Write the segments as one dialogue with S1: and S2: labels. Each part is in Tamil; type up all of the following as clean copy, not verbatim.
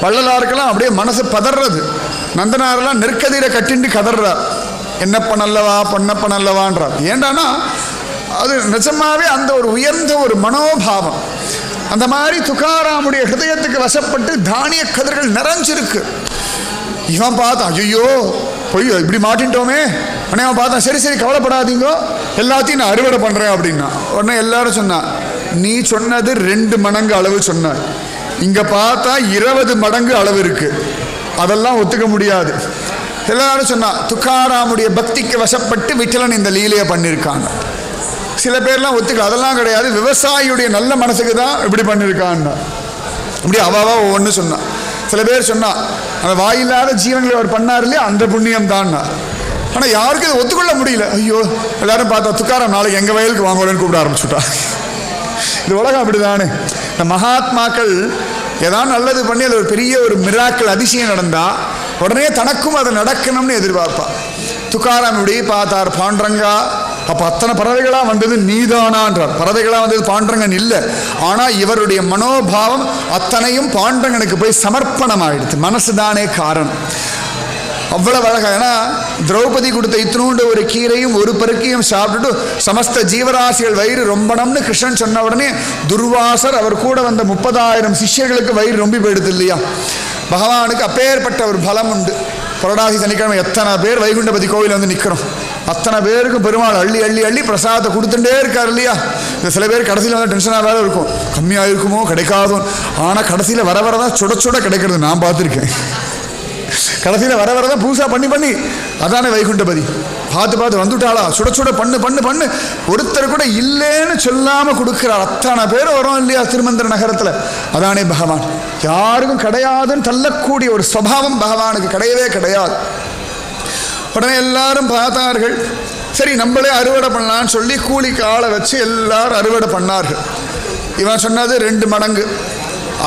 S1: வள்ளலாருக்கெல்லாம் அப்படியே மனசு பதறது. நந்தனாரெல்லாம் நெற்கதிரை கட்டிண்டு கதறார், என்னப்ப நல்லவா பொன்னப்ப நல்லவான்றார். ஏண்டானா அது நிஜமாவே அந்த ஒரு உயர்ந்த ஒரு மனோபாவம். அந்த மாதிரி துக்காராமுடைய ஹிருதயத்துக்கு வசப்பட்டு தானிய கதிர்கள் நிறைஞ்சிருக்கு. இவன் பார்த்தா ஐயோ பொய் இப்படி மாட்டின்ட்டோமே. உடனே அவன் பார்த்தா சரி சரி கவலைப்படாதீங்க, எல்லாத்தையும் நான் அறுவடை பண்ணுறேன் அப்படின்னா. உடனே எல்லாரும் சொன்னான், நீ சொன்னது 2 மடங்கு அளவு சொன்ன, இங்கே பார்த்தா 20 மடங்கு அளவு இருக்கு, அதெல்லாம் ஒத்துக்க முடியாது. எல்லாரும் சொன்னா துக்காராமுடைய பக்திக்கு வசப்பட்டு விட்டலன் இந்த லீலையை பண்ணியிருக்காங்க. சில பேர்லாம் ஒத்துக்க, அதெல்லாம் கிடையாது, விவசாயியுடைய நல்ல மனசுக்கு தான் இப்படி பண்ணியிருக்கான்னா. இப்படி அவாவா ஒவ்வொன்று சொன்னான். சில பேர் சொன்னா அந்த வாயில்லாத ஜீவன்களை அவர் பண்ணார் இல்லையா, அந்த புண்ணியம் தான். ஆனால் யாருக்கும் இதை ஒத்துக்கொள்ள முடியல. ஐயோ எல்லாரும் பார்த்தா துக்காராம் நாளைக்கு எங்கள் வயலுக்கு வாங்குறேன்னு கூப்பிட ஆரம்பிச்சுட்டா. இது உலகம் அப்படிதானே. இந்த மகாத்மாக்கள் ஏதாவது நல்லது பண்ணி அது ஒரு பெரிய ஒரு மிராக்கள் அதிசயம் நடந்தா உடனே தனக்கும் அது நடக்கணும்னு எதிர்பார்ப்பா. துக்காராம் இப்படி பார்த்தார், பாண்டரங்கா அப்போ அத்தனை பறவைகளாக வந்தது நீதானான்றார். பறவைகளாக வந்தது பாண்டரங்கன் இல்லை, ஆனால் இவருடைய மனோபாவம் அத்தனையும் பாண்டரங்கனுக்கு போய் சமர்ப்பணம் ஆயிடுச்சு. மனசு தானே காரணம். அவ்வளவு அழகா. ஏன்னா திரௌபதி கொடுத்த இத்தினூண்டு ஒரு கீரையும் ஒரு பருக்கையும் சாப்பிட்டுட்டு சமஸ்த ஜீவராசிகள் வயிறு ரொம்பணும்னு கிருஷ்ணன் சொன்ன உடனே துர்வாசர் அவர் கூட வந்த 30,000 சிஷ்யர்களுக்கு வயிறு ரொம்பி போயிடுது இல்லையா. பகவானுக்கு அப்பேற்பட்ட ஒரு பலம் உண்டு. புரடாசி சனிக்கிழமை எத்தனை பேர் வைகுண்டபதி கோவில் வந்து நிற்கிறோம், அத்தனை பேருக்கு பெருமாள் அள்ளி அள்ளி அள்ளி பிரசாதத்தை கொடுத்துட்டே இருக்கார் இல்லையா. இந்த சில பேர் கடைசியில் வந்து டென்ஷனாக வேலை இருக்கும், கம்மியாக இருக்குமோ கிடைக்காதோ. ஆனால் கடைசியில் வர வரதான் சுட சுட கிடைக்கிறது நான் பார்த்துருக்கேன். கடைசியில் வர வரதான் பூசா பண்ணி பண்ணி, அதானே வைகுண்டபதி. பார்த்து பார்த்து வந்துட்டாளா, சுட சுட பண்ணு பண்ணு பண்ணு, ஒருத்தர் கூட இல்லைன்னு சொல்லாமல் கொடுக்குறார். அத்தனை பேர் வரும் இல்லையா திருமந்திர நகரத்தில். அதானே பகவான். யாருக்கும் கிடையாதுன்னு தள்ளக்கூடிய ஒரு சுபாவம் பகவானுக்கு கிடையவே கிடையாது. உடனே எல்லாரும் பார்த்தார்கள், சரி நம்மளே அறுவடை பண்ணலான்னு சொல்லி கூலிக்கு ஆளை வச்சு எல்லாரும் அறுவடை பண்ணார்கள். இவன் சொன்னது 2 மடங்கு,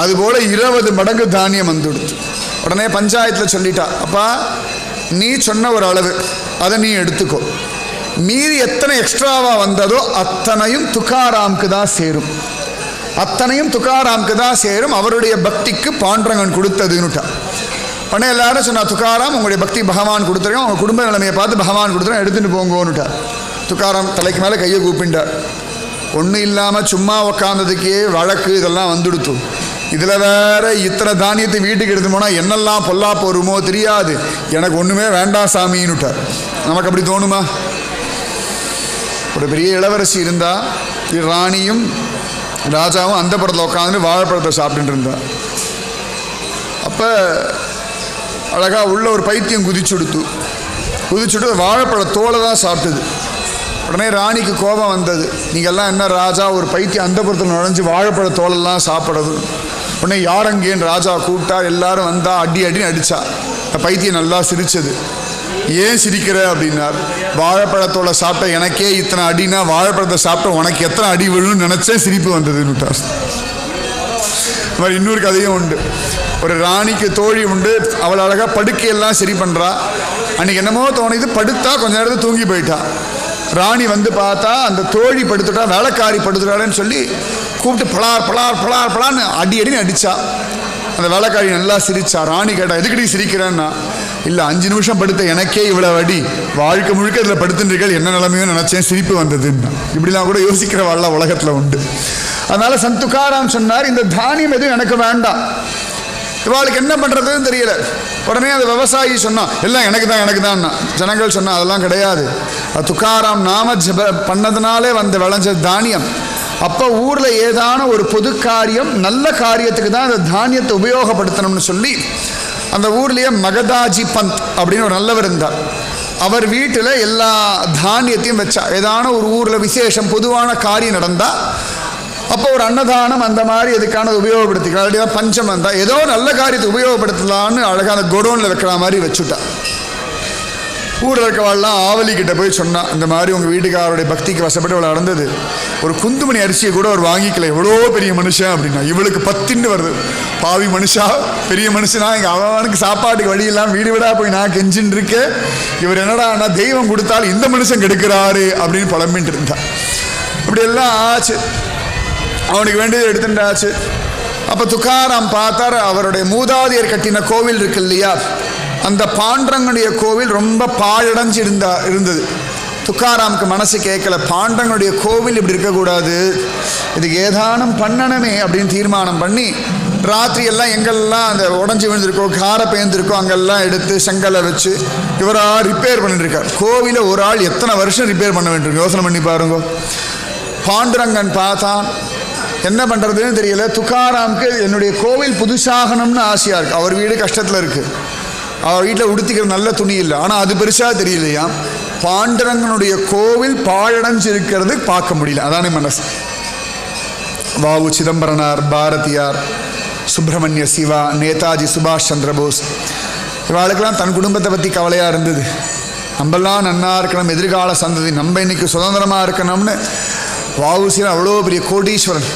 S1: அதுபோல் 20 மடங்கு தானியம் வந்துடுச்சு. உடனே பஞ்சாயத்தில் சொல்லிட்டா, அப்பா நீ சொன்ன ஒரு அளவு அதை நீ எடுத்துக்கோ, மீறி எத்தனை எக்ஸ்ட்ராவாக வந்ததோ அத்தனையும் துக்காராமுக்கு தான் சேரும், அத்தனையும் துக்காராமுக்கு தான் சேரும், அவருடைய பக்திக்கு பாண்டரங்கன் கொடுத்ததுன்னுட்டா. உடனே எல்லாரும் சொன்னா, துக்காராம் உங்களுடைய பக்தி பகவான் கொடுத்துருக்கோம், உங்கள் குடும்ப நிலைமையை பார்த்து பகவான் கொடுத்துருக்கோம், எடுத்துகிட்டு போங்கோன்னுட்டார். துக்காராம் தலைக்கு மேலே கையை கூப்பிண்டார். ஒன்றும் இல்லாமல் சும்மா உக்காந்ததுக்கே வழக்கு இதெல்லாம் வந்துடுத்து, இதில் வேற இத்தனை தானியத்தை வீட்டுக்கு எடுத்து போனால் என்னெல்லாம் பொல்லா போருமோ தெரியாது, எனக்கு ஒன்றுமே வேண்டாம் சாமின்னுட்டார். நமக்கு அப்படி தோணுமா? ஒரு பெரிய இளவரசி இருந்தா, ராணியும் ராஜாவும் அந்த படத்தில் உட்காந்து வாழைப்பழத்தை சாப்பிட்டுட்டு இருந்தா. அப்போ அழகாக உள்ள ஒரு பைத்தியம் குதிச்சுட்டு வாழைப்பழ தோலை தான் சாப்பிட்டுது. உடனே ராணிக்கு கோபம் வந்தது, நீங்கள்லாம் என்ன ராஜா ஒரு பைத்தியம் அந்த புறத்தில் நுழைஞ்சு வாழைப்பழ தோலெல்லாம் சாப்பிட்றது. உடனே யாரங்கேன்னு ராஜா கூப்பிட்டா, எல்லாரும் வந்தா அடி அடின்னு அடித்தா. பைத்தியம் நல்லா சிரிச்சது. ஏன் சிரிக்கிற அப்படின்னார். வாழைப்பழத்தோலை சாப்பிட்ட எனக்கே இத்தனை அடினா வாழைப்பழத்தை சாப்பிட்ட உனக்கு எத்தனை அடி விழுன்னு நினச்சேன், சிரிப்பு வந்ததுன்னுட்டார். இந்த மாதிரி இன்னொரு கதையும் உண்டு. ஒரு ராணிக்கு தோழி உண்டு, அவள் அழகாக படுக்கையெல்லாம் சரி பண்ணுறா. அன்றைக்கி என்னமோ தோணுது, படுத்தா கொஞ்ச நேரத்தில் தூங்கி போயிட்டா. ராணி வந்து பார்த்தா அந்த தோழி படுத்துட்டா, வேலைக்காரி படுத்துட்டான்னு சொல்லி கூப்பிட்டு பலார் பலார் பலார் பலான்னு அடி அடின்னு அடித்தா. அந்த வேலைக்காரி நல்லா சிரிச்சா. ராணி கேட்டா, எதுக்கடி சிரிக்கிறேன்னா, இல்லை 5 நிமிஷம் படுத்த எனக்கே இவ்வளோ அடி, வாழ்க்கை முழுக்க இதில் படுத்துன்றீர்கள், என்ன நிலைமையோ நினச்சேன், சிரிப்பு வந்ததுன்னா. இப்படிலாம் கூட யோசிக்கிறவாள்லாம் உலகத்தில் உண்டு. அதனால சந்துக்காராம் சொன்னார், இந்த தானியம் எதுவும் எனக்கு வேண்டாம், இவாளுக்கு என்ன பண்ணுறதுன்னு தெரியல. உடனே அந்த விவசாயி சொன்னான், எல்லாம் எனக்கு தான். ஜனங்கள் சொன்னா அதெல்லாம் கிடையாது, துக்காராம் நாம ஜப பண்ணதுனாலே வந்து விளைஞ்ச தானியம். அப்போ ஊரில் ஏதான ஒரு பொது காரியம் நல்ல காரியத்துக்கு தான் அந்த தானியத்தை உபயோகப்படுத்தணும்னு சொல்லி அந்த ஊர்லேயே மகதாஜி பந்த் அப்படின்னு ஒரு நல்லவர் இருந்தார். அவர் வீட்டில் எல்லா தானியத்தையும் வச்சா. ஏதான ஒரு ஊரில் விசேஷம் பொதுவான காரியம் நடந்தால் அப்போ ஒரு அன்னதானம் அந்த மாதிரி எதுக்கானது உபயோகப்படுத்திக்கலாம். அப்படியே பஞ்சம் வந்தால் ஏதோ நல்ல காரியத்தை உபயோகப்படுத்தலான்னு அழகான கோடோனில் வைக்கிற மாதிரி வச்சுட்டா. ஊரில் இருக்கவாள்லாம் ஆவலிக்கிட்ட போய் சொன்னான், இந்த மாதிரி உங்கள் வீட்டுக்காரருடைய பக்திக்கு வசப்பட்டு இவ்வளோ நடந்தது, ஒரு குந்துமணி அரிசியை கூட அவர் வாங்கிக்கல, எவ்வளோ பெரிய மனுஷன் அப்படின்னா. இவளுக்கு 10 வருது. பாவி மனுஷா, பெரிய மனுஷனா, எங்கள் அவனுக்கு சாப்பாட்டுக்கு வழி இல்லாமல் வீடு விடா போய் நான் கெஞ்சின்னு இருக்கேன், இவர் என்னடா தெய்வம் கொடுத்தாலும் இந்த மனுஷன் கெடுக்கிறாரு அப்படின்னு புலம்பின்ட்டு இருந்தான். இப்படி எல்லாம் ஆச்சு. அவனுக்கு வேண்டியது எடுத்துட்டாச்சு. அப்போ துக்காராம் பார்த்தார், அவருடைய மூதாதையர் கட்டின கோவில் இருக்கு இல்லையா, அந்த பாண்டரங்கனுடைய கோவில் ரொம்ப பாழடைஞ்சு இருந்தது. துக்காராமுக்கு மனசு கேட்கல, பாண்டரங்கனுடைய கோவில் இப்படி இருக்கக்கூடாது, இதுக்கு ஏதானும் பண்ணணுமே அப்படின்னு தீர்மானம் பண்ணி ராத்திரி எல்லாம் எங்கெல்லாம் அந்த உடஞ்சி விழுந்திருக்கோ காரை பேர்ந்திருக்கோ அங்கெல்லாம் எடுத்து செங்கலை வச்சு இவராக ரிப்பேர் பண்ணிட்டு இருக்கார். கோவிலை ஒரு ஆள் எத்தனை வருஷம் ரிப்பேர் பண்ண வேண்டியிருக்கு, யோசனை பண்ணி பாருங்க. பாண்டுரங்கன் பார்த்தான், என்ன பண்ணுறதுன்னு தெரியல. துக்காராமுக்கு என்னுடைய கோவில் புதுசாகணும்னு ஆசையாக இருக்குது. அவர் வீடு கஷ்டத்தில் இருக்குது, அவர் வீட்டில் உடுத்திக்கிற நல்ல துணி இல்லை, ஆனால் அது பெருசாக தெரியலையா. பாண்டுரங்கனுடைய கோவில் பாழடைஞ்சு இருக்கிறது பார்க்க முடியல, அதானே மனசு. வாவு சிதம்பரனார், பாரதியார், சுப்பிரமணிய சிவா, நேதாஜி சுபாஷ் சந்திரபோஸ், இவாளுக்கெல்லாம் தன் குடும்பத்தை பற்றி கவலையாக இருந்தது. நம்மெல்லாம் நன்னா இருக்கணும், எதிர்கால சந்ததி நம்ம இன்னைக்கு சுதந்திரமாக இருக்கணும்னு. வாவுசியில் அவ்வளோ பெரிய கோடீஸ்வரன்,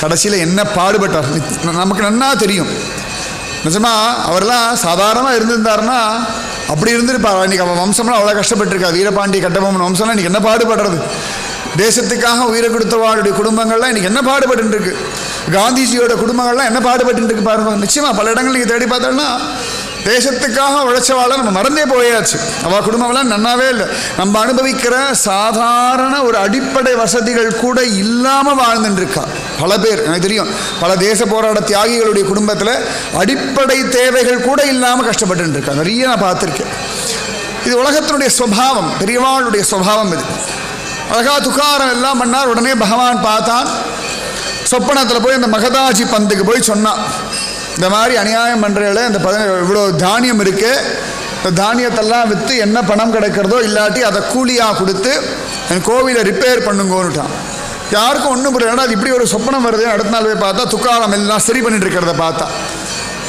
S1: கடைசியில் என்ன பாடுபட்டார் நமக்கு நன்னா தெரியும். நிஜமா அவரெல்லாம் சாதாரணமாக இருந்திருந்தாருன்னா அப்படி இருந்திருப்பார். இன்றைக்கி அவன் வம்சம்லாம் அவ்வளோ கஷ்டப்பட்டிருக்கா. வீரபாண்டிய கட்டபொம்மன் வம்சம்லாம் இன்றைக்கி என்ன பாடுபடுறது, தேசத்துக்காக உயிரை கொடுத்தவாளுடைய குடும்பங்கள்லாம் இன்றைக்கி என்ன பாடுபட்டு இருக்கு, காந்திஜியோட குடும்பங்கள்லாம் என்ன பாடுபட்டு இருக்கு பாருங்க. நிச்சயமாக பல இடங்கள் நீங்கள் தேடி பார்த்தோம்னா தேசத்துக்காக உழைச்சவாளை நம்ம மறந்தே போயாச்சு. அவள் குடும்பம்லாம் நன்னாவே இல்லை. நம்ம அனுபவிக்கிற சாதாரண ஒரு அடிப்படை வசதிகள் கூட இல்லாமல் வாழ்ந்துட்டுருக்கா பல பேர். எனக்கு தெரியும், பல தேச போராட்ட தியாகிகளுடைய குடும்பத்தில் அடிப்படை தேவைகள் கூட இல்லாமல் கஷ்டப்பட்டு இருக்கா, நிறைய நான் பார்த்துருக்கேன். இது உலகத்தினுடைய சுபாவம், பெரியவாளுடைய சுபாவம். இது அழகா துக்காரம் எல்லாம் பண்ணார். உடனே பகவான் பார்த்தான், சொப்பனத்தில் போய் அந்த மகதாஜி பந்துக்கு போய் சொன்னான், இந்த மாதிரி அநியாயம் பண்ணுறதுல இந்த இவ்வளோ தானியம் இருக்குது, இந்த தானியத்தெல்லாம் விற்று என்ன பணம் கிடைக்கிறதோ இல்லாட்டி அதை கூலியாக கொடுத்து என் கோவிலை ரிப்பேர் பண்ணுங்கோன்னுட்டான். யாருக்கும் ஒன்றும் புரியல, அது இப்படி ஒரு சொப்பனம் வருது. அடுத்த நாள் போய் பார்த்தா துக்காரம் எல்லாம் சரி பண்ணிட்டு இருக்கிறத பார்த்தா.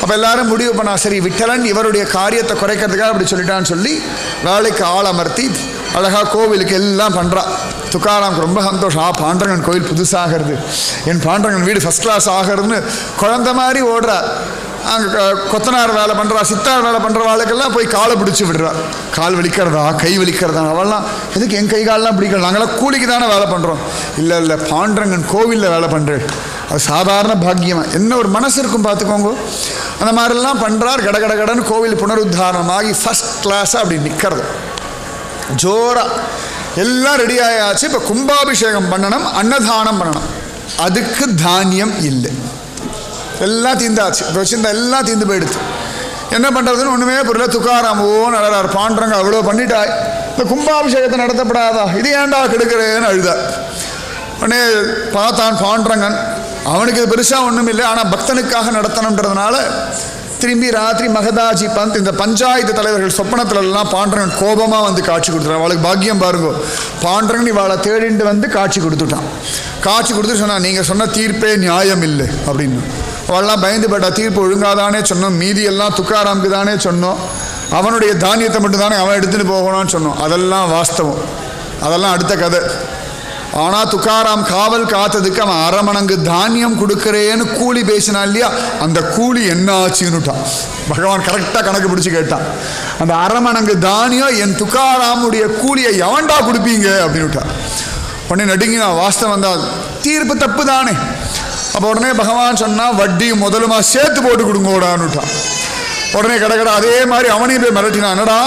S1: அப்போ எல்லாரும் முடிவு பண்ணா, சரி விட்டலன் இவருடைய காரியத்தை குறைக்கிறதுக்காக அப்படி சொல்லிட்டான்னு சொல்லி வேலைக்கு ஆள் அமர்த்தி அழகாக கோவிலுக்கு எல்லாம் பண்ணுறா. துக்காராமுக்கு ரொம்ப சந்தோஷம், பாண்டரங்கன் கோவில் புதுசாகிறது, என் பாண்டரங்கன் வீடு ஃபஸ்ட் கிளாஸ் ஆகிறதுன்னு குழந்த மாதிரி ஓடுறா. அங்கே கொத்தனார் வேலை பண்ணுறா, சித்தார் வேலை பண்ணுற வாழ்க்கெல்லாம் போய் காலை பிடிச்சி விடுறா. கால் வலிக்கிறதா, கை வலிக்கிறதா, அவெல்லாம் எதுக்கு என் கை காலெலாம் பிடிக்கல, நாங்களாம் கூலிக்கு தானே வேலை பண்ணுறோம். இல்லை இல்லை, பாண்டரங்கன் கோவிலில் வேலை பண்ணுறேன், அது சாதாரண பாக்கியமாக என்ன ஒரு மனசு இருக்கும் பார்த்துக்கோங்க. அந்த மாதிரிலாம் பண்ணுறார். கடன்னு கோவில் புனருத்தாரணமாகி ஃபஸ்ட் கிளாஸாக அப்படி நிற்கிறது ஜோரா. எல்லாம் ரெடி ஆயாச்சு. இப்போ கும்பாபிஷேகம் பண்ணணும், அன்னதானம் பண்ணணும். அதுக்கு தானியம் இல்லை, எல்லாம் தீந்தாச்சு. இப்போ வச்சிருந்தா எல்லாம் தீந்து போயிடுச்சு. என்ன பண்ணுறதுன்னு ஒன்றுமே புரியல. துக்காராம் நடறார், பாண்டரங்க அவ்வளோ பண்ணிட்டாய், இந்த கும்பாபிஷேகத்தை நடத்தப்படாதா, இது ஏண்டா கெடுக்கிறேன்னு அழுதார். உடனே பார்த்தான் பாண்டரங்கன், அவனுக்கு இது பெருசாக ஒன்றும் இல்லை, ஆனால் பக்தனுக்காக நடத்தணுன்றதுனால திரும்பி ராத்திரி மகதாஜி பந்த் இந்த பஞ்சாயத்து தலைவர்கள் சொப்பனத்துலலாம் பாண்டரங்கன் கோபமாக வந்து காட்சி கொடுத்துட்டான். அவளுக்கு பாக்கியம் பாருங்கோ, பாண்டரங்கன் இவாளை தேடிட்டு வந்து காட்சி கொடுத்துட்டான். காட்சி கொடுத்து சொன்னான், நீங்கள் சொன்ன தீர்ப்பே நியாயம் இல்லை அப்படின்னு. அவள்லாம் பயந்து போட்டா, தீர்ப்பு ஒழுங்காதானே சொன்னோம், மீதியெல்லாம் துக்காராமுக்கு தானே சொன்னோம், அவனுடைய தானியத்தை மட்டும் தானே அவன் எடுத்துகிட்டு போகணும்னு சொன்னோம், அதெல்லாம் வாஸ்தவம், அதெல்லாம் அடுத்த கதை. ஆனால் துக்காராம் காவல் காத்ததுக்கு அவன் அரமணங்கு தானியம் கொடுக்குறேன்னு கூலி பேசினான் இல்லையா, அந்த கூலி என்ன ஆச்சுன்னுட்டான். பகவான் கரெக்டாக கணக்கு பிடிச்சி கேட்டான், அந்த அரமணங்கு தானியம் என் துக்காராமுடைய கூலியை எவன்டா கொடுப்பீங்க அப்படின்னுட்டான். உடனே நடுங்கினா, வாஸ்தவம் தான், தீர்ப்பு தப்பு தானே. அப்போ உடனே பகவான் சொன்னால், வட்டியும் முதலுமா சேர்த்து போட்டு கொடுங்கோடான்னுட்டான். உடனே கடை அதே மாதிரி அவனையும் போய் மிரட்டினான், என்னடா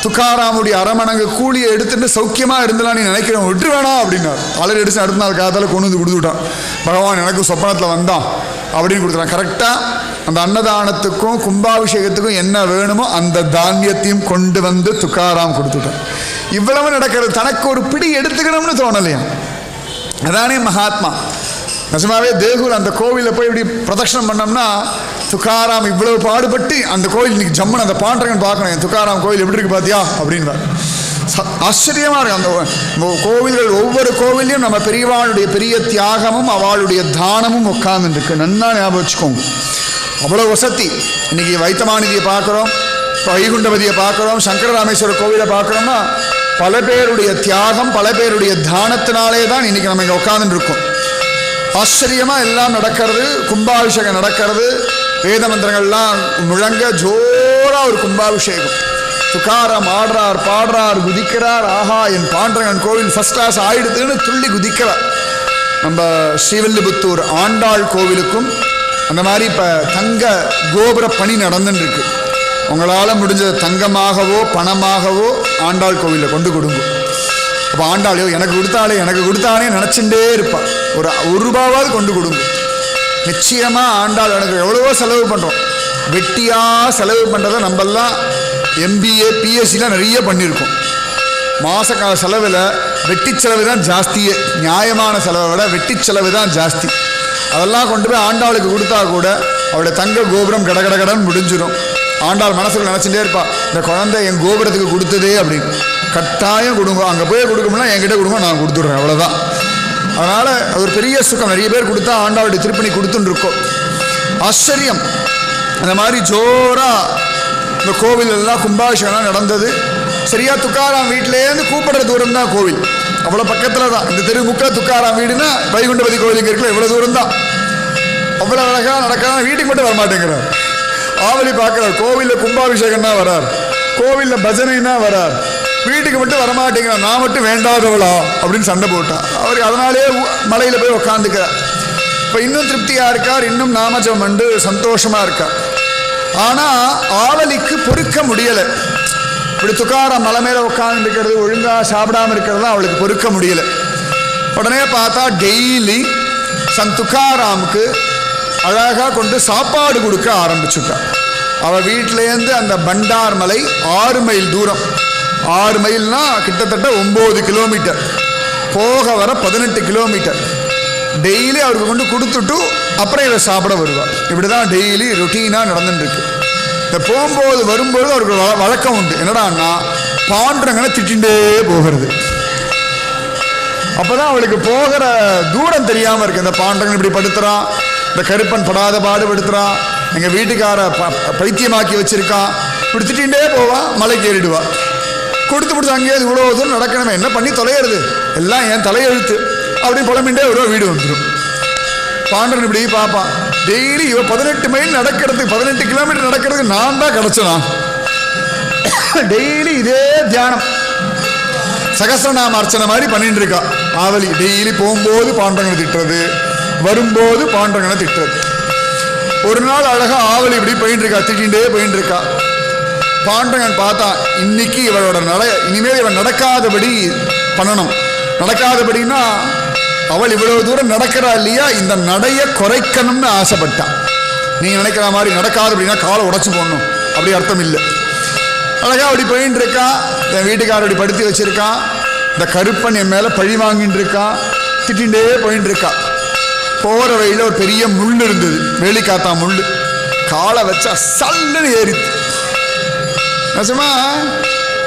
S1: துக்காராமுடைய அரமணங்கு கூலியை எடுத்துட்டு சௌக்கியமாக இருந்தலாம் நீ நினைக்கிறேன், விட்டு வேணாம் அப்படின்னார். அலறி அடிச்சு அடுத்த நாள் காத்தால் கொண்டு வந்து கொடுத்துட்டான். பகவான் எனக்கு சொப்பனத்தில் வந்தான் அப்படின்னு கொடுத்துட்டான். கரெக்டாக அந்த அன்னதானத்துக்கும் கும்பாபிஷேகத்துக்கும் என்ன வேணுமோ அந்த தானியத்தையும் கொண்டு வந்து துக்காராம் கொடுத்துட்டான். இவ்வளவு நடக்கிறது, தனக்கு ஒரு பிடி எடுத்துக்கணும்னு தோணலையா, அதானே மகாத்மா. நிஜமாவே தேகுல் அந்த கோவிலில் போய் இப்படி பிரதட்சணம் பண்ணோம்னா, துக்காராம் இவ்வளவு பாடுபட்டு அந்த கோவில் இன்னைக்கு ஜம்முன்னு அந்த பாண்டரங்கன் பார்க்கணும், என் துக்காராம் கோவில் எப்படி இருக்கு பார்த்தியா அப்படின்னா ஆச்சரியமாக இருக்கு. அந்த கோவில்கள் ஒவ்வொரு கோவிலையும் நம்ம பெரியவாளுடைய பெரிய தியாகமும் அவளுடைய தானமும் உட்கார்ந்துருக்கு, நன்னா ஞாபகம் வச்சுக்கோங்க. அவ்வளோ வசதி. இன்னைக்கு வைத்தமாநிதியை பார்க்குறோம், வைகுண்டபதியை பார்க்குறோம், சங்கரராமேஸ்வரர் கோவிலை பார்க்குறோம்னா பல பேருடைய தியாகம், பல பேருடைய தானத்தினாலே தான் இன்னைக்கு நம்ம இங்கே உட்கார்ந்துட்டு இருக்கோம். ஆச்சரியமாக எல்லாம் நடக்கிறது, கும்பாபிஷேகம் நடக்கிறது, வேத மந்திரங்கள்லாம் முழங்க ஜோராக ஒரு கும்பாபிஷேகம். துக்காராம் ஆடுறார், பாடுறார், குதிக்கிறார். ஆஹா, என் பாண்டரங்கன் கோவில் ஃபர்ஸ்ட் கிளாஸ் ஆயிடுதுன்னு துள்ளி குதிக்கிறார். நம்ம ஸ்ரீவில்லிபுத்தூர் ஆண்டாள் கோவிலுக்கும் அந்த மாதிரி இப்போ தங்க கோபுர பணி நடந்துன்னு இருக்கு. உங்களால் முடிஞ்ச தங்கமாகவோ பணமாகவோ ஆண்டாள் கோவிலில் கொண்டு கொடுங்க. அப்போ ஆண்டாளையோ எனக்கு கொடுத்தாலே நினச்சிட்டே இருப்பாள். ஒரு ரூபாவாவது கொண்டு கொடுங்க. நிச்சயமாக ஆண்டாள் எனக்கு எவ்வளவோ செலவு பண்ணுறோம். வெட்டியாக செலவு பண்ணுறதை நம்மெல்லாம் MBA PhDலாம் நிறைய பண்ணியிருக்கோம். மாதக்கால செலவில் வெட்டி செலவு தான் ஜாஸ்தியே. நியாயமான செலவை விட வெட்டி செலவு தான் ஜாஸ்தி. அதெல்லாம் கொண்டு போய் ஆண்டாளுக்கு கொடுத்தா கூட அவளுடைய தங்க கோபுரம் கடகடன்னு முடிஞ்சிடும். ஆண்டாள் மனசுல நினச்சிட்டே இருப்பா, இந்த குழந்தை என் கோபுரத்துக்கு கொடுத்ததே அப்படின்னு. கட்டாயம் கொடுங்க, அங்கே போய் கொடுக்கணும்னா என்கிட்ட கொடுங்க, நான் கொடுத்துட்றேன், அவ்வளோதான். அதனால் அது ஒரு பெரிய சுகம். நிறைய பேர் கொடுத்தா ஆண்டாளுடைய திருப்பணி கொடுத்துன்னு இருக்கோம். ஆச்சரியம். அந்த மாதிரி ஜோராக இந்த கோவில் எல்லாம் கும்பாபிஷேகம் நடந்தது. சரியா துக்காராம் வீட்டிலேருந்து கூப்பிடுற தூரம் தான் கோவில். அவ்வளோ பக்கத்தில் தான். இந்த தெருமுக்கில் துக்காராம் வீடுன்னா வைகுண்டபதி கோவிலுக்கு இருக்கல இவ்வளோ தூரம் தான். அவ்வளோ அழகாக நடக்காத. வீட்டுக்கு மட்டும் வரமாட்டேங்கிறார். ஆவலி பார்க்குறார். கோவிலில் கும்பாபிஷேகம்னா வரார், கோவிலில் பஜனைன்னா வரார், வீட்டுக்கு மட்டும் வரமாட்டேங்கிறார். நான் மட்டும் வேண்டாதவளா அப்படின்னு சண்டை போட்டான். அவர் அதனாலே மலையில் போய் உட்காந்துக்கிறார். இப்போ இன்னும் திருப்தியாக இருக்கார், இன்னும் நாமஜம் வந்து சந்தோஷமாக இருக்கார். ஆனால் ஆவலிக்கு பொறுக்க முடியலை. இப்படி துக்காராம் மலை மேலே உட்காந்து இருக்கிறது, ஒழுங்காக சாப்பிடாமல் இருக்கிறது தான் அவளுக்கு பொறுக்க முடியலை. உடனே பார்த்தா டெய்லி துக்காராமுக்கு அழகாக கொண்டு சாப்பாடு கொடுக்க ஆரம்பிச்சுட்டான். அவள் வீட்டிலேருந்து அந்த பண்டார் மலை 6 மைல் தூரம். 6 மைல்னா கிட்டத்தட்ட 9 கிலோமீட்டர், போக வர 18 கிலோமீட்டர். டெய்லி அவருக்கு கொண்டு கொடுத்துட்டு அப்புறம் இவரை சாப்பிட வருவாள். இப்படி தான் டெய்லி ரொட்டீனாக நடந்துட்டுருக்கு. இந்த போகும்போது வரும்போது அவருக்கு வழக்கம் உண்டு. என்னடான்னா பாண்டரங்கனை திட்டிகிட்டே போகிறது. அப்போ தான் அவளுக்கு போகிற தூரம் தெரியாமல் இருக்குது. இந்த பாண்டரங்கன் இப்படி படுத்துகிறான், இந்த கருப்பன் படாத பாடுபடுத்துகிறான், எங்கள் வீட்டுக்கார பைத்தியமாக்கி வச்சுருக்கான், இப்படி திட்டிகிட்டே போவான். மலைக்கு ஏறிடுவாள். கொடுத்து முடிச்சு அங்கேயே இவ்வளோ தூரம் நடக்கணுமே, என்ன பண்ணி தொலைகிறது, எல்லாம் என் தலையெழுத்து அப்படின்னு புலம்பின்ண்டே ஒரு வீடு வந்துடும். பாண்டரன் இப்படி பார்ப்பான். டெய்லி இவ 18 மைல் நடக்கிறதுக்கு, 18 கிலோமீட்டர் நடக்கிறதுக்கு நான் தான் கிடச்சனா. டெய்லி இதே தியானம் சகஸ்ரநாம அர்ச்சனை மாதிரி பண்ணிட்டு இருக்கா ஆவலி. டெய்லி போகும்போது பாண்டரங்கனை திட்டுறது, வரும்போது பாண்டரங்கனை திட்டுறது. ஒரு நாள் அழகா ஆவலி இப்படி போயிட்டு இருக்கா, திட்டிகிட்டே போயிட்டு இருக்கா. பாண்டரங்கன் பார்த்தா, இன்னைக்கு இவளோட இனிமேல் இவன் நடக்காதபடி பண்ணணும். நடக்காதபடின்னா அவள் இவ்வளவு தூரம் நடக்கிறா இல்லையா, இந்த நடைய குறைக்கணும்னு ஆசைப்பட்டான். நீங்க நினைக்கிற மாதிரி நடக்காது அப்படின்னா காலை உடச்சு போடணும் அப்படி அர்த்தம் இல்லை. அழகா அப்படி போயின்னு இருக்கா. என் வீட்டுக்காரர் அப்படி படுத்தி வச்சிருக்கான். இந்த கருப்பன் என் மேல பழி வாங்கிட்டு இருக்கான். திட்டிகிட்டே போயின்னு இருக்கா. போகிற வழியில் ஒரு பெரிய முள் இருந்தது, வேலிக்காத்தா முள். காலை வச்சா சல்லுன்னு ஏறித்து. நிஜமா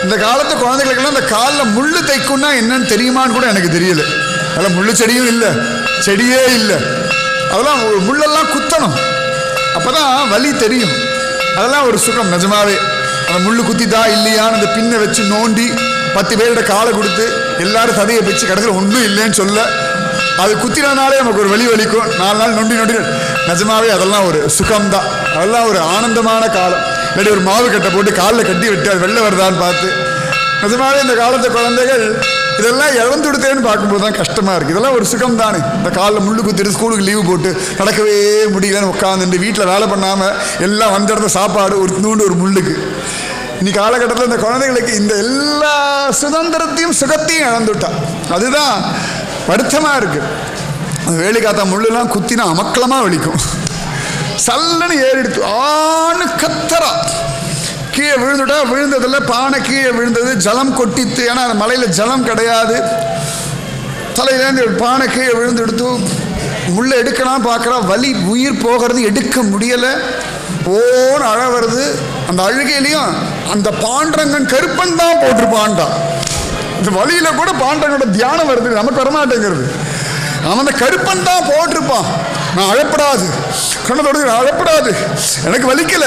S1: இந்த காலத்து குழந்தைகளுக்கெல்லாம் இந்த காலில் முள்ளு தைக்கும்னா என்னன்னு தெரியுமான்னு கூட எனக்கு தெரியல. அதெல்லாம் முள்ளு செடியும் இல்லை, செடியே இல்லை. அதெல்லாம் முள்ளெல்லாம் குத்தணும், அப்போதான் வலி தெரியும். அதெல்லாம் ஒரு சுகம் நிஜமாவே. அந்த முள்ளு குத்திதா இல்லையான்னு அந்த பின்னை வச்சு நோண்டி 10 பேரோட காலை கொடுத்து எல்லாரும் சதையை வச்சு கடைசியில் ஒன்றும் இல்லைன்னு சொல்ல, அது குத்தினாலே நமக்கு ஒரு வலி வலிக்கும். 4 நாள் நொண்டி நொண்டி நிஜமாவே அதெல்லாம் ஒரு சுகம்தான். அதெல்லாம் ஒரு ஆனந்தமான காலம். இல்லாட்டி ஒரு மாவு கட்டை போட்டு காலில் கட்டி விட்டு அது வெளில வருதான்னு பார்த்து, நிஜமாவே இந்த காலத்து குழந்தைகள் இதெல்லாம் இழந்து விடுத்தேன்னு பார்க்கும்போது தான் கஷ்டமாக இருக்குது. இதெல்லாம் ஒரு சுகம் தானே. இந்த காலில் முள்ளு குத்திட்டு ஸ்கூலுக்கு லீவு போட்டு நடக்கவே முடியலன்னு உட்காந்துட்டு வீட்டில் வேலை பண்ணாமல் எல்லாம் வந்துடுற சாப்பாடு ஒரு நூண்டு ஒரு முள்ளுக்கு. இன்னைக்கு காலகட்டத்தில் இந்த குழந்தைகளுக்கு இந்த எல்லா சுதந்திரத்தையும் சுகத்தையும் இழந்துட்டான். அதுதான் வருத்தமாக இருக்குது. அந்த வேலிக்காத்தா முள்ளுலாம் குத்தினா அமக்கலமாக வலிக்கும். சல்லுன்னு ஏறிடுத்து ஆணு கத்தரா. கீழே விழுந்துட்டா விழுந்ததில் பானை கீழே விழுந்தது, ஜலம் கொட்டித்து. ஏன்னா அந்த மலையில் ஜலம் கிடையாது. தலையிலேருந்து பானை கீழே விழுந்து எடுத்து முள்ளை எடுக்கலாம் பார்க்குறா. வலி, உயிர் போகிறது, எடுக்க முடியலை. ஓன்னு அழ வருது. அந்த அழுகையிலையும் அந்த பாண்டரங்கன் கருப்பன் தான் போட்டிருப்பான்டா. இந்த வழியில கூட பாண்டரங்கனோட தியானம் வருது, நமக்கு வரமாட்டேங்கிறது. அவன் அந்த கருப்பன் தான் போட்டிருப்பான். நான் அழப்படாது, கண்ணதோடு நான் அழப்படாது, எனக்கு வலிக்கல.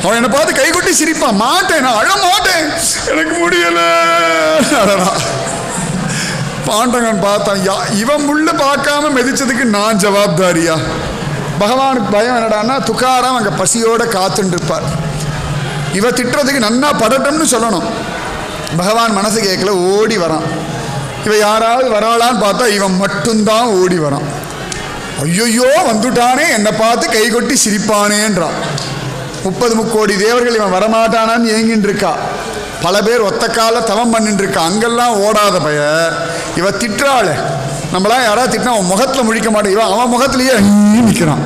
S1: அவன் என்னை பார்த்து கை கொட்டி சிரிப்பான். மாட்டேன், நான் அழ மாட்டேன், எனக்கு முடியல. பாண்டரங்கன் பார்த்தான், இவன் முள்ள பார்க்காம மிதிச்சதுக்கு நான் ஜவாப்தாரியா? பகவானுக்கு பயம் என்னடான்னா, துக்காராம் அங்கே பசியோட காத்துட்டு இருப்பார். இவ திட்டுறதுக்கு நன்னா படட்டம்னு சொல்லணும். பகவான் மனசு கேட்கல, ஓடி வரான். இவ யாராவது வராளான்னு பார்த்தா இவன் மட்டும்தான் ஓடி வரான். ஐயோ வந்துட்டானே, என்னை பார்த்து கை கொட்டி சிரிப்பானேன்றான். 30 முக்கோடி தேவர்கள் இவன் வரமாட்டானான்னு ஏங்கின்னு இருக்கா. பல பேர் ஒத்த கால தவம் பண்ணிட்டு இருக்கா. அங்கெல்லாம் ஓடாத பய இவ திட்டுறாள். நம்மளாம் யாராவது திட்டினா அவன் முகத்தில் முழிக்க மாட்டேன், இவன் அவன் முகத்திலேயே நிற்கிறான்.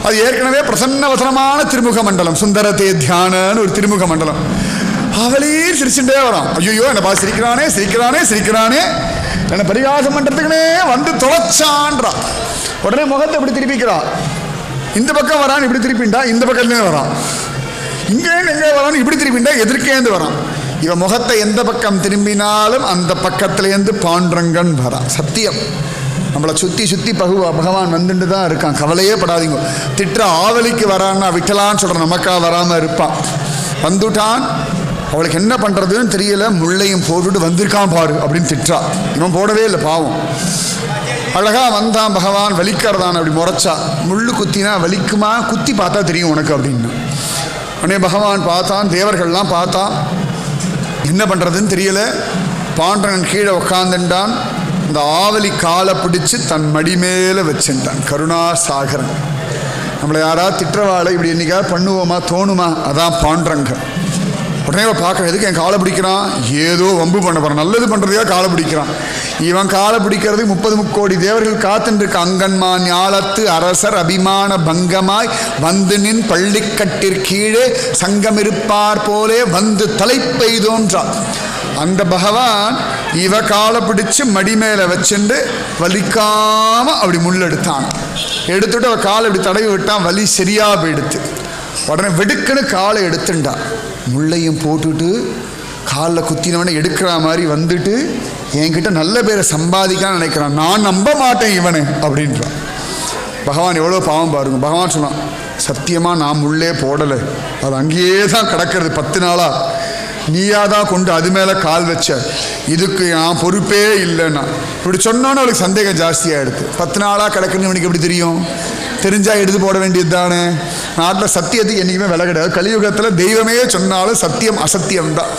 S1: அது ஏற்கனவே பிரசன்ன வசனமான திருமுக மண்டலம், சுந்தரத்தே தியானன்னு ஒரு திருமுக மண்டலம். அவளே சிரிச்சுட்டே வரான். ஐயோ என்னை பார்த்து சிரிக்கிறானே சிரிக்கிறானே சிரிக்கிறானே, என்னை பரிகாசம் பண்ணுறதுக்குன்னே வந்து தொலைச்சான்றான். உடனே முகத்தை இப்படி திருப்பிக்கிறான். இந்த பக்கம் வரான், இப்படி திருப்பிண்டா இந்த பக்கத்துலேயே வரான். இங்கேருந்து எங்கே வரான்னு இப்படி திருப்பிண்டா எதிர்க்கேந்து வரான். இவன் முகத்தை எந்த பக்கம் திரும்பினாலும் அந்த பக்கத்துலேருந்து பாண்டரங்கன் வரான். சத்தியம். நம்மளை சுற்றி சுற்றி பகவான் வந்துட்டு தான் இருக்கான். கவலையே படாதீங்க. திட்டுற ஆவலிக்கு வரான்னா விட்டலான்னு சொல்கிற நமக்கா வராமல் இருப்பான். வந்துட்டான், அவளுக்கு என்ன பண்ணுறதுன்னு தெரியல, முள்ளையும் போட்டுட்டு வந்திருக்கான் பாரு அப்படின்னு திட்டுறா. இவன் போடவே இல்லை பாவம். அழகாக வந்தான் பகவான். வலிக்கிறதான் அப்படி முறைச்சா. முள்ளு குத்தினா வலிக்குமா, குத்தி பார்த்தா தெரியும் உனக்கு அப்படின்னு. உடனே பகவான் பார்த்தான், தேவர்கள்லாம் பார்த்தான். என்ன பண்ணுறதுன்னு தெரியல. பாண்டரன் கீழே உட்காந்துட்டான். இந்த ஆவலி காலை பிடிச்சு தன் மடி மேலே வச்சுட்டான். கருணாசாகரன். நம்மளை யாராவது திட்டவாளை இப்படி என்னைக்காவது பண்ணுவோமா தோணுமா? அதான் பாண்டரங்க. உடனே பார்க்க எதுக்கு என் காலை பிடிக்கிறான், ஏதோ வம்பு பண்ண போகிறான், நல்லது பண்ணுறதுக்காக காலை பிடிக்கிறான். இவன் காலை பிடிக்கிறது 30 முக்கோடி தேவர்கள் காத்துருக்கு. அங்கன்மா ஞாலத்து அரசர் அபிமான பங்கமாய் வந்து நின் பள்ளிக்கட்டிற்கீழே சங்கமிருப்பார் போலே வந்து தலைப்பெய்தோன்றான். அந்த பகவான் இவ காலை பிடிச்சு மடி மேலே வச்சுண்டு வலிக்காம அப்படி முள்ளெடுத்தான். எடுத்துட்டு அவ காலை இப்படி தடவி விட்டான். வலி சரியா போயிடுத்து. உடனே வெடுக்குன்னு காலை எடுத்துட்டான். முள்ளையும் போட்டுட்டு காலில் குத்தினவனை எடுக்கிற மாதிரி வந்துட்டு என்கிட்ட நல்ல பேரை சம்பாதிக்கான்னு நினைக்கிறான். நான் நம்ப மாட்டேன் இவனை அப்படின்றான். பகவான் எவ்வளோ பாவம் பாருங்க. பகவான் சொன்னான், சத்தியமாக நான் முள்ளே போடலை, அது அங்கேயே தான் கிடக்கிறது 10 நாளாக. நீயாதான் கொண்டு அது மேலே கால் வச்ச, இதுக்கு நான் பொறுப்பே இல்லைன்னா. இப்படி சொன்னோன்னு அவளுக்கு சந்தேகம் ஜாஸ்தியாகிடுது. 10 நாளாக கிடக்குன்னு இவனுக்கு எப்படி தெரியும்? தெரிஞ்சால் எடுத்து போட வேண்டியது தானே. நாட்டில் சத்தியத்துக்கு என்றைக்குமே விலை கிடையாது. கலியுகத்தில் தெய்வமே சொன்னாலும் சத்தியம் அசத்தியம்தான்.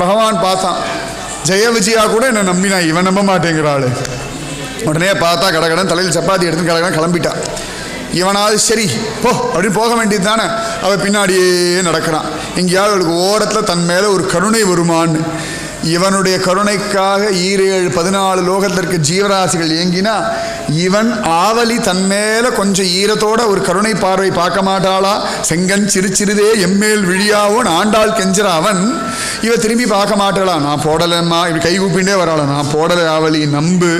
S1: பகவான் பார்த்தான். ஜெய விஜயா கூட என்னை நம்பினா, இவன் நம்ப மாட்டேங்கிறாள். உடனே பார்த்தா கடகடன் தலையில் சப்பாத்தி எடுத்து கடகடன் கிளம்பிட்டான். இவனாவது சரி போ அப்படின்னு போக வேண்டியது தானே. அவள் பின்னாடியே நடக்கிறான். எங்கேயாவது அவளுக்கு ஓரத்தில் தன் மேலே ஒரு கருணை வருமான்னு. இவனுடைய கருணைக்காக 7 14 லோகத்திற்கு ஜீவராசிகள் ஏங்கினா, இவன் ஆவலி தன் மேலே கொஞ்சம் ஈரத்தோட ஒரு கருணை பார்வை பார்க்க மாட்டாளா? செங்கன் சிறுதே எம்மேல் விழியாவோன் ஆண்டாள் கெஞ்சிற அவன் இவ திரும்பி பார்க்க மாட்டாளா? நான் போடலைம்மா இப்படி கை கூப்பிண்டே வராளா? நான் போடலை ஆவலி, நம்பு.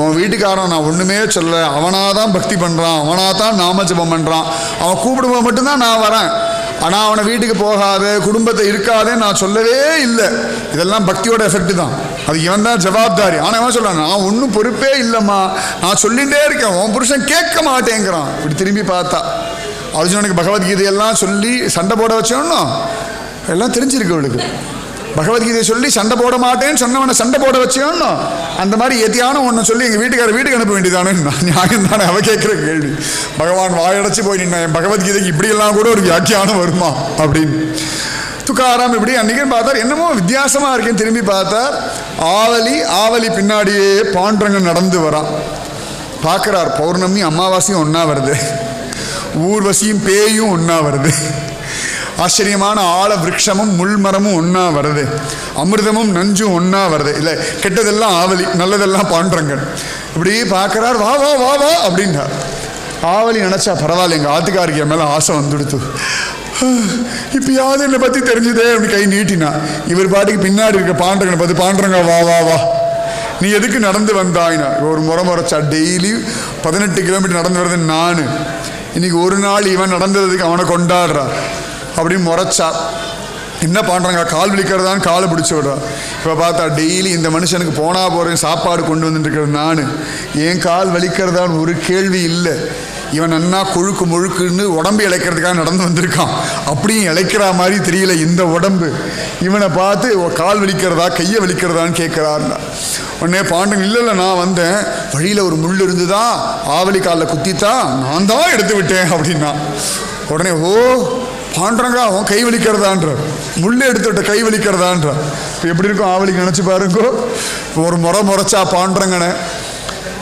S1: உன் வீட்டுக்காரன் நான் ஒன்றுமே சொல்ல, அவனாதான் பக்தி பண்ணுறான், அவனாதான் நாம ஜபம் பண்ணுறான், அவன் கூப்பிடும்போது மட்டும்தான் நான் வரேன். ஆனால் அவனை வீட்டுக்கு போகாத, குடும்பத்தை இருக்காதேன்னு நான் சொல்லவே இல்லை. இதெல்லாம் பக்தியோட எஃபெக்ட் தான். அது இவன் தான் ஜவாப்தாரி. ஆனால் அவன் சொல்கிறான், நான் ஒன்றும் பொறுப்பே இல்லைம்மா, நான் சொல்லிகிட்டே இருக்கேன், உன் புருஷன் கேட்க மாட்டேங்கிறான். இப்படி திரும்பி பார்த்தா அர்ஜுனனுக்கு பகவத்கீதையெல்லாம் சொல்லி சண்டை போட வச்சோன்னா எல்லாம் தெரிஞ்சிருக்கு அவளுக்கு. பகவத்கீதை சொல்லி சண்டை போட மாட்டேன்னு சொன்னவனை சண்டை போட வச்சோன்னா அந்த மாதிரி எத்தியான ஒன்று சொல்லி எங்கள் வீட்டுக்கு அனுப்ப வேண்டியதானே. நியாயம் தானே அவ கேட்குற கேள்வி. பகவான் வாயடைச்சு போய் நின்னா, என் பகவத்கீதைக்கு இப்படியெல்லாம் கூட ஒரு வியாக்கியானம் வருமா அப்படின்னு. துக்காராம் இப்படி அன்றைக்கும் பார்த்தார், என்னமோ வித்தியாசமாக இருக்கேன்னு திரும்பி பார்த்தார். ஆவலி பின்னாடியே பாண்டரங்கன் நடந்து வரான். பார்க்குறார், பௌர்ணமி அமாவாசையும் ஒன்றா வருது, ஊர்வசியும் பேயும் ஒன்றா வருது, ஆச்சரியமான ஆழ விரக்ஷமும் முள்மரமும் ஒன்றா வருது, அமிர்தமும் நஞ்சும் ஒன்றா வருது. இல்லை கெட்டதெல்லாம் ஆவலி, நல்லதெல்லாம் பாண்டரங்கன். இப்படி பார்க்குறார். வா வா வா வா அப்படின்றார். ஆவலி நினச்சா பரவாயில்ல, எங்கள் ஆத்துக்காருக்கு என் மேலே ஆசை வந்துடுத்து, இப்பயாவது என்னை பற்றி தெரிஞ்சுதே அப்படி கை நீட்டினா. இவர் பாட்டுக்கு பின்னாடி இருக்க பாண்டரங்கனை பார்த்து, பாண்டரங்க வா வா வா, நீ எதுக்கு நடந்து வந்தாயினா? ஒரு முறைச்சா. டெய்லி 18 கிலோமீட்டர் நடந்து வருது நான், இன்னைக்கு ஒரு நாள் இவன் நடந்ததுக்கு அவனை கொண்டாடுறா அப்படின்னு முறைச்சா. என்ன பண்ணுறாங்க, கால் வலிக்கிறதான்னு காலை பிடிச்சி விடுறான். இப்போ பார்த்தா டெய்லி இந்த மனுஷனுக்கு போனால் போகிறேன் சாப்பாடு கொண்டு வந்துட்டுருக்கிறது நான், ஏன் கால் வலிக்கிறதான்னு ஒரு கேள்வி இல்லை. இவன் நன்னா கொழுக்கு முழுக்குன்னு உடம்பு இழைக்கிறதுக்காக நடந்து வந்திருக்கான். அப்படியும் இழைக்கிற மாதிரி தெரியல இந்த உடம்பு. இவனை பார்த்து கால் வலிக்கிறதா கையை வலிக்கிறதான்னு கேட்குறாருன்னா. உடனே பாண்டங்க, இல்லை நான் வந்தேன், வழியில் ஒரு முள் இருந்துதா, ஆவலி காலில் குத்தித்தான், நான் தான் எடுத்து விட்டேன் அப்படின்னா. உடனே ஓ பாண்டரங்கா அவன் கை வலிக்கிறதான்ற, முள்ளே எடுத்துவிட்ட கை வலிக்கிறதான்ற. இப்போ எப்படி இருக்கும் ஆவலிக்கு நினச்சி பாருங்கோ. ஒரு முறைச்சா பாண்டரங்கனை.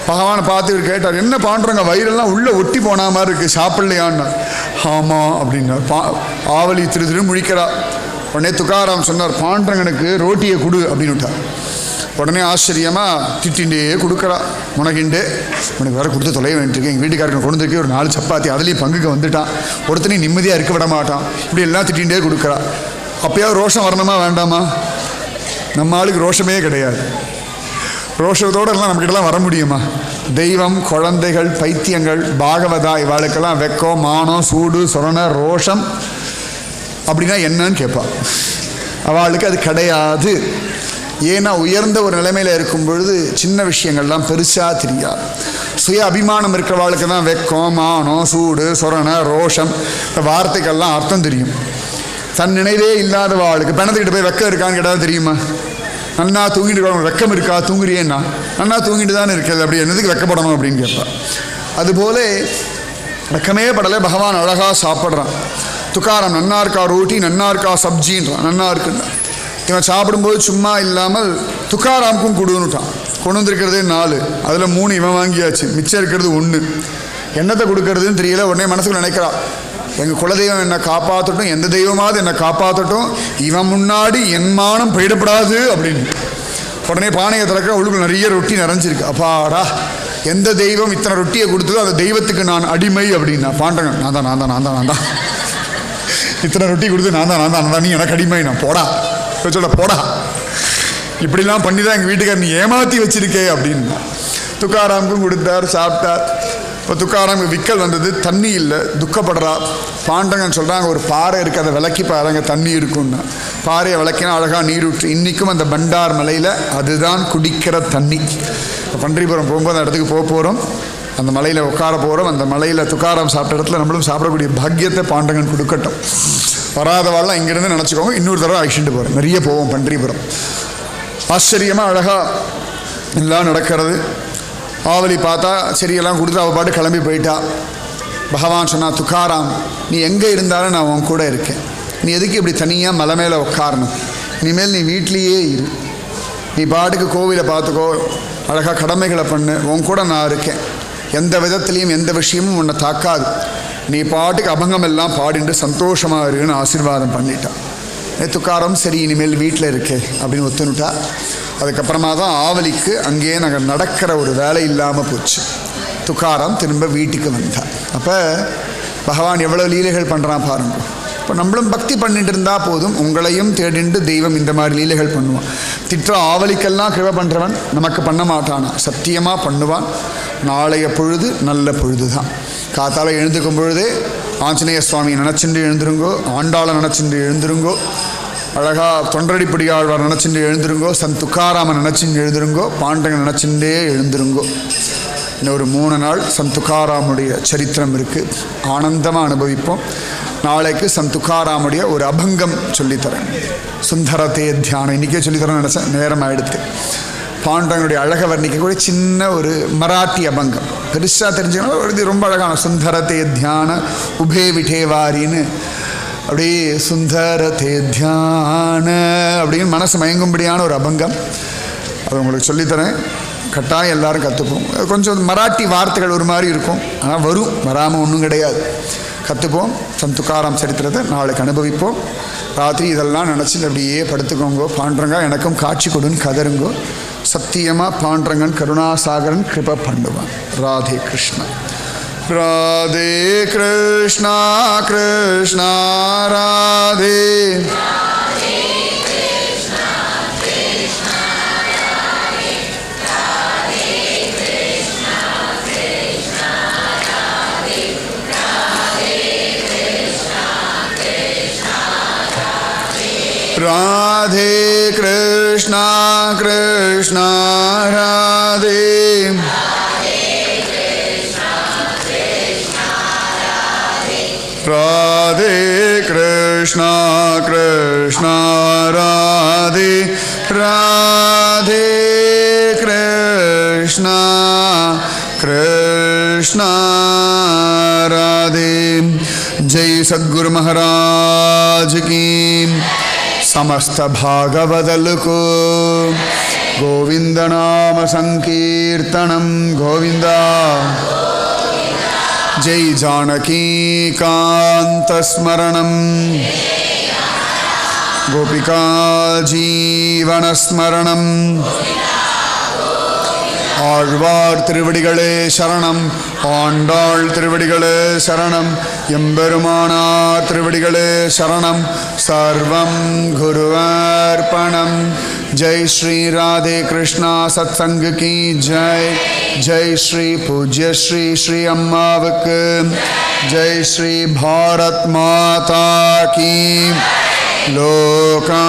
S1: பகவானை பார்த்து இவர் கேட்டார், என்ன பாண்டுறங்க வயிறெல்லாம் உள்ளே ஒட்டி போன மாதிரி இருக்குது, சாப்பிட்லையான்னா. ஆமாம் அப்படின்னார். ஆவலி திரு திரு முழிக்கிறா. உடனே துக்காராம் சொன்னார், பாண்டரங்கனுக்கு ரோட்டியை கொடு அப்படின்னு விட்டார். உடனே ஆச்சரியமாக திட்டின்ண்டே கொடுக்குறா. முனகிண்டே உனக்கு வேறு கொடுத்து தொலைய வேண்டியிருக்கு, எங்கள் வீட்டுக்காரங்க கொண்டு வந்துருக்கு ஒரு 4 சப்பாத்தி, அதுலேயும் பங்குக்கு வந்துட்டான், ஒருத்தனையும் நிம்மதியாக இருக்க விட மாட்டான், இப்படி எல்லாம் திட்டின்ண்டே கொடுக்குறா. அப்போயாவது ரோஷம் வரணுமா வேண்டாமா? நம்ம ஆளுக்கு ரோஷமே கிடையாது. ரோஷத்தோடு எல்லாம் நம்மக்கிட்டலாம் வர முடியுமா? தெய்வம், குழந்தைகள், பைத்தியங்கள், பாகவதா இவாளுக்கெல்லாம் வெக்கம், மானம், சூடு, சொரண, ரோஷம் அப்படின்னா என்னன்னு கேட்பா. அவளுக்கு அது கிடையாது. ஏன்னா உயர்ந்த ஒரு நிலைமையில் இருக்கும் பொழுது சின்ன விஷயங்கள்லாம் பெருசாக தெரியாது. சுய அபிமானம் இருக்கிறவாளுக்கு தான் வெக்கம், மானம், சூடு, சொரண, ரோஷம் இந்த வார்த்தைகள்லாம் அர்த்தம் தெரியும். தன் நினைவே இல்லாதவாளுக்கு பிணத்துக்கிட்ட போய் வெக்கம் இருக்கான்னு கேட்டால் தெரியுமா? நன்னா தூங்கிட்டு இருக்க, வெக்கம் இருக்கா, தூங்குறியேன்னா நன்னா தூங்கிட்டு தானே இருக்குது, அப்படி என்னதுக்கு வெக்கப்படணும் அப்படின்னு கேட்பா. அதுபோல வெக்கமே படலை, பகவான் அழகாக சாப்பிட்றான். துக்காரம் நன்னா இருக்கா ரோட்டி, நன்னா இருக்கா சப்ஜின்றான், நன்னா இருக்குன்னா. இவன் சாப்பிடும்போது சும்மா இல்லாமல் துக்காராமுக்கும் கொடுன்னுட்டான். கொண்டு வந்திருக்கிறதே 4, அதில் 3 இவன் வாங்கியாச்சு, மிச்சம் இருக்கிறது 1. என்னத்தை கொடுக்கறதுன்னு தெரியல. உடனே மனசுக்கு நினைக்கிறான், எங்கள் குலதெய்வம் என்னை காப்பாற்றட்டும், எந்த தெய்வமாவது என்னை காப்பாற்றட்டும், இவன் முன்னாடி என் மானம் போயிடப்படாது அப்படின்னு. உடனே பானையை திறக்க உள்ளுக்குள்ள நிறைய ரொட்டி நிறைஞ்சிருக்கு. அப்பாடா, எந்த தெய்வம் இத்தனை ரொட்டியை கொடுத்ததோ அந்த தெய்வத்துக்கு நான் அடிமை அப்படின்னா. பாண்டங்க நான் தான் இத்தனை ரொட்டி கொடுத்து நான் தான் நீ எனக்கு அடிமை, நான் போடா சொல்ல போடா, இப்படிலாம் பண்ணி தான் எங்கள் வீட்டுக்கார நீ ஏமாற்றி வச்சிருக்கே அப்படின்னு. துக்காராமுக்கும் கொடுத்தார், சாப்பிட்டார். இப்போ துக்காராமுக்கு விக்கல் வந்தது, தண்ணி இல்லை, துக்கப்படுறா. பாண்டங்கன்னு சொல்கிறாங்க, ஒரு பாறை இருக்குது, அதை விளக்கி பாருங்க தண்ணி இருக்குன்னா. பாறையை விளக்கினா அழகாக நீர் விட்டு. இன்றைக்கும் அந்த பண்டார் மலையில் அதுதான் குடிக்கிற தண்ணி. இப்போ பன்றிபுரம் போகும்போது அந்த இடத்துக்கு போகிறோம், அந்த மலையில் உட்கார போகிறோம். அந்த மலையில் துக்காராம் சாப்பிட்ட இடத்துல நம்மளும் சாப்பிடக்கூடிய பாக்கியத்தை பாண்டங்கன் கொடுக்கட்டும். வராதவாள்லாம் இங்கேருந்து நினச்சிக்கோங்க, இன்னொரு தடவை அழிச்சுட்டு போகிறோம். நிறைய போவோம் பன்றிபுரம். ஆச்சரியமாக அழகாக எல்லாம் நடக்கிறது. ஆவலி பார்த்தா சரியெல்லாம் கொடுத்து அவள் பாட்டு கிளம்பி போயிட்டா. பகவான் சொன்னா, துக்காராம் நீ எங்கே இருந்தாலும் நான் உன் கூட இருக்கேன், நீ எதுக்கு இப்படி தனியாக மலை மேலே உட்காரணும், இனிமேல் நீ வீட்லேயே இரு, நீ பாட்டுக்கு கோவிலை பார்த்துக்கோ, அழகாக கடமைகளை பண்ணு, உன் கூட நான் இருக்கேன், எந்த விதத்துலேயும் எந்த விஷயமும் உன்னை தாக்காது, நீ பாட்டுக்கு அபங்கம் எல்லாம் பாடிட்டு சந்தோஷமாக இருக்குன்னு ஆசீர்வாதம் பண்ணிட்டான். துக்காரம் சரி இனிமேல் வீட்டில் இருக்கே அப்படின்னு ஒத்துனுட்டா. அதுக்கப்புறமா தான் ஆவலிக்கு அங்கேயே நாங்கள் நடக்கிற ஒரு வேலை இல்லாமல் போச்சு. துக்காரம் திரும்ப வீட்டுக்கு வந்தார். அப்போ பகவான் எவ்வளோ லீலைகள் பண்ணுறான் பாருங்க. இப்போ நம்மளும் பக்தி பண்ணிட்டு இருந்தால் போதும், உங்களையும் தேடிண்டு தெய்வம் இந்த மாதிரி லீலைகள் பண்ணுவான். திட்ட ஆவலிக்கெல்லாம் கிருபை பண்ணுறவன் நமக்கு பண்ண மாட்டானா? சத்தியமாக பண்ணுவான். நாளைய பொழுது நல்ல பொழுது தான். காத்தால எழுந்துக்கும் பொழுதே ஆஞ்சநேய சுவாமியை நினச்சிண்டு எழுந்துருங்கோ, ஆண்டாளை நினச்சிண்டு எழுந்துருங்கோ, அழகாக தொண்டரடிப்படி ஆழ்வார் நினச்சிண்டு எழுந்துருங்கோ, சந்த் துக்காராமன் நினச்சிண்டு எழுந்துருங்கோ, பாண்டங்க நினச்சிண்டே எழுந்துருங்கோ. இன்னும் ஒரு 3 நாள் சந்த் துக்காராமுடைய சரித்திரம் இருக்குது, ஆனந்தமாக அனுபவிப்போம். நாளைக்கு சந்த் துக்காராமுடைய ஒரு அபங்கம் சொல்லித்தரேன், சுந்தரத்தே தியானம். இன்றைக்கே சொல்லித்தரேன்னு நினச்சேன், நேரம் ஆகிடுத்து. பாண்டவனுடைய அழகை வர்ணிக்கக்கூடிய சின்ன ஒரு மராட்டி அபங்கம், பெருசாக தெரிஞ்சுக்கணும். இது ரொம்ப அழகான சுந்தரத்தே தியான உபே விட்டேவாரின்னு, அப்படியே சுந்தரத்தே தியான அப்படின்னு மனசு மயங்கும்படியான ஒரு அபங்கம். அது உங்களுக்கு சொல்லித்தரேன், கட்டாயம் எல்லாரும் கற்றுப்போம். கொஞ்சம் மராட்டி வார்த்தைகள் ஒரு மாதிரி இருக்கும், ஆனால் வரும், வராமல் ஒன்றும் கிடையாது. கற்றுப்போம். சந்த் துக்காராம் சரித்திரத்தை நாளைக்கு அனுபவிப்போம். ராத்திரி இதெல்லாம் நினச்சிட்டு அப்படியே படுத்துக்கோங்கோ. பாண்டரங்கா எனக்கும் காட்சி கொடுன்னு கதருங்கோ. சத்தியமாக பாண்டரங்கன் கருணாசாகரன் கிருபை பண்ணுவான். ராதே கிருஷ்ணா ராதே கிருஷ்ணா கிருஷ்ணா ராதே ராதே கிருஷ்ணா கிருஷ்ணா ராதே ராதே கிருஷ்ணா கிருஷ்ணா ராதே ராதே கிருஷ்ணா கிருஷ்ணா ராதே. ஜெய் சத்குரு மகாராஜ் கீ. समस्त भागवदल को गोविन्दनाम संकीर्तनं गोविन्दा जय जानकीकान्तस्मरणं गोपिका जीवनस्मरणं ஆழ்வார் திருவடிகளே சரணம் ஆண்டாள் திருவடிகளே சரணம் எம்பெருமானார் திருவடிகளே சரணம் சர்வம் குருவர்ப்பணம் ஜெய் ஸ்ரீ ராதே கிருஷ்ணா சத்சங்க கி ஜெய் ஜெய் ஸ்ரீ பூஜ்ய ஸ்ரீ ஸ்ரீ அம்மாவுக்கு ஜெய் ஸ்ரீ பாரத் மாதா கி लोका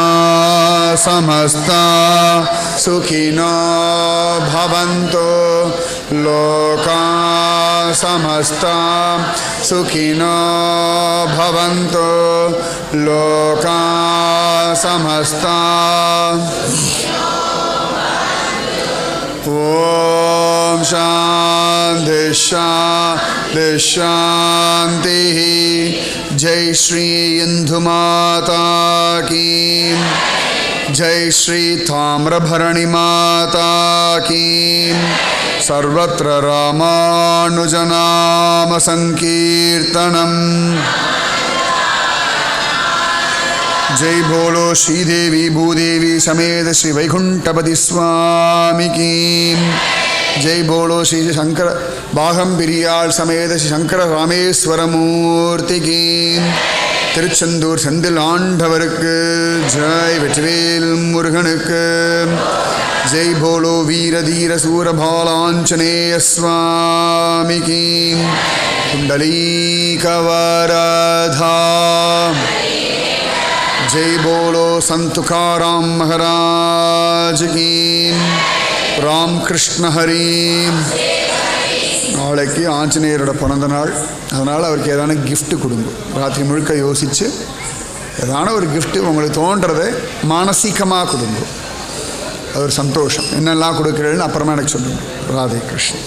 S1: समस्ता सुखिनो भवन्तु लोका समस्ता सुखिनो भवन्तु लोका समस्ता ओम शांति शांति शांति जय श्री इंदु माता की जय श्री ताम्रभरणी माता की सर्वत्र रामानुजनाम संकीर्तनम् जय बोलो श्रीदेवी भूदेवी समेत श्री वैकुंठपति स्वामी की जय बोलो श्री शंकर बागम पिरियाल समेत श्री शंकर रामेश्वर मूर्ति की तिरुचंदूर செந்தில் ஆண்டவருக்கு ஜெய் வெற்றிவேல் முருகனுக்கு जय बोलो वीर धीर सूर भालांजनेय स्वामी की कुंडलीकवरधा जय बोलो संत तुकाराम महाराज की रामकृष्ण हरि நாளைக்கு ஆஞ்சநேயரோட பிறந்த நாள் அதனால் அவருக்கு ஏதான கிஃப்ட் கொடுங்க ராத்திரி முழுக்க யோசித்து ஏதான ஒரு கிஃப்ட்டு உங்களுக்கு தோன்றதை மானசீகமாக கொடுங்க அது ஒரு சந்தோஷம் என்னெல்லாம் கொடுக்குறேன்னு அப்புறமா எனக்கு சொல்லுங்கள் ராதே கிருஷ்ணன்